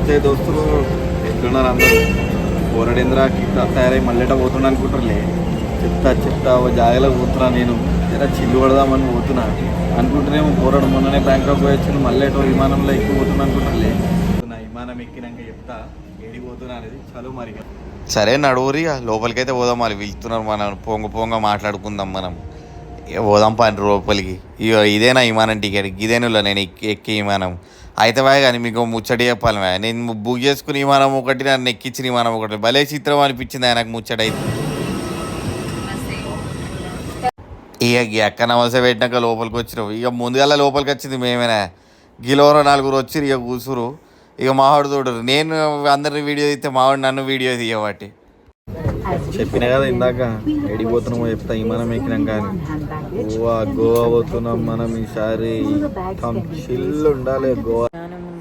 నమస్తే దోస్తులు, ఎట్లున్నారు అందరూ? పోరాడేంద్రకి తయారై మళ్ళీట పోతున్నా అనుకుంటారులే. చెప్తా జాగలో పోతున్నా. నేను ఇలా చిల్లు పడదామని పోతున్నా అనుకుంటేనేమో పోరాడు మొన్ననే బ్యాంకాక్ పోయి వచ్చి మళ్ళీ విమానంలో ఎక్కి పోతున్నా అనుకుంటారులే. విమానం ఎక్కినాక చెప్తా ఏడికి పోతున్నా అనేది. చదువు మరి సరే నడువురి లోపలికైతే పోదాం. వాళ్ళు పిలుస్తున్నారు, మనం పొంగ మాట్లాడుకుందాం. మనం పోదాం పని లోపలికి. ఇదేనా విమానం టికెట్? ఇదేనులా నేను ఎక్కి విమానం అయితే కానీ మీకు ముచ్చట చెప్పాలి. నేను బుక్ చేసుకుని విమానం ఒకటి, నన్ను ఎక్కించిన విమానం ఒకటి. భలే చిత్రం అనిపించింది ఆయనకు ముచ్చట అయితే. ఇక ఎక్క నమస్తే పెట్టినాక లోపలికి వచ్చినావు. ఇక ముందుగా లోపలికి వచ్చింది మేమేనా. గిలోరో 4 వచ్చి ఇక కూసురు. ఇక మావాడు చూడరు. నేను అందరిని వీడియో తీస్తే మావాడు నన్ను వీడియో తీయబట్టి చెప్పినా కదా ఇందాక ఎడిపోతున్నామో చెప్తా. విమానం ఎక్కినాం కానీ గోవా పోతున్నాం మనం ఈసారి. చిల్లు ఉండాలి గోవా.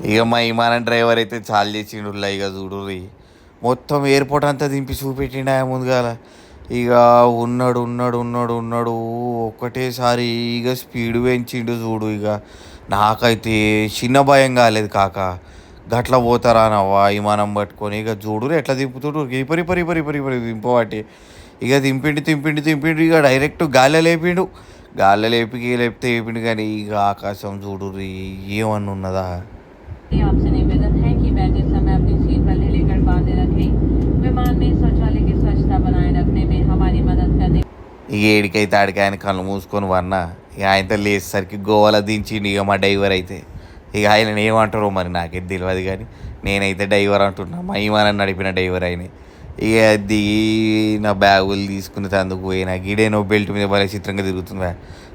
ఇక మా విమానం డ్రైవర్ అయితే చాలు చేసిండు. ఇక చూడు మొత్తం ఎయిర్పోర్ట్ అంతా దింపి చూపెట్టిండు ఆయన ముందుగాల. ఇక ఉన్నాడు ఒక్కటేసారి ఇక స్పీడ్ పెంచిండు చూడు. ఇక నాకైతే చిన్న భయం కాలేదు కాక. గట్లా పోతారా నవ్వా విమానం పట్టుకొని. ఇక చూడు ఎట్లా దింపుతుడు. పరి దింపబట్టి ఇక దింపిండు. ఇక డైరెక్ట్ గాల్లో లేపిండు. లేపితే లేపిండు కానీ ఇక ఆకాశం చూడు ఏమన్నా ఉన్నదా. ఇక ఏడికైతే ఆడికి ఆయన కళ్ళు మూసుకొని వన్నా. ఇక ఆయనతో లేచేసరికి గోవాలో దించిండు ఇక మా డ్రైవర్ అయితే. ఇక ఆయన ఏమంటారో మరి నాకైతే తెలియదు కానీ నేనైతే డ్రైవర్ అంటున్నా. మా విమానాన్ని నడిపిన డ్రైవర్ ఆయన. ఇక దిగి నా బ్యాగులు తీసుకుని తందుకు పోయినా. గిడేనో బెల్ట్ మీద భలే చిత్రంగా తిరుగుతుంది.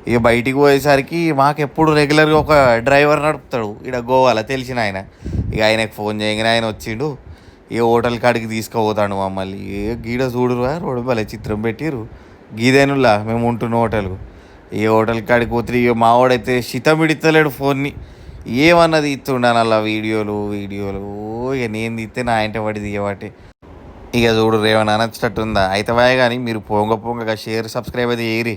ఇక బయటికి పోయేసరికి మాకెప్పుడు రెగ్యులర్గా ఒక డ్రైవర్ నడుపుతాడు ఇక్కడ గోవాలో తెలిసిన ఆయన. ఇక ఆయనకు ఫోన్ చేయగానే ఆయన వచ్చిండు. ఇక హోటల్ కాడికి తీసుకుపోతాడు మమ్మల్ని. ఇక గీడ చూడురా రోడ్డు భలే చిత్రం పెట్టిరు. గీదేనులా మేము ఉంటున్న హోటల్కు. ఈ హోటల్ కాడికి పోతే ఇక మావాడైతే శితమిడితలేడు ఫోన్ని. ఏమన్నది ఇస్తుండాను అలా వీడియోలు. ఇక నేను తీస్తే నా ఇంట పడి తీయబట్టి. ఇక చూడు ఏమన్నా నచ్చినట్టుందా అయితే కానీ మీరు పొంగ షేర్ సబ్స్క్రైబ్ అయితే ఏరి.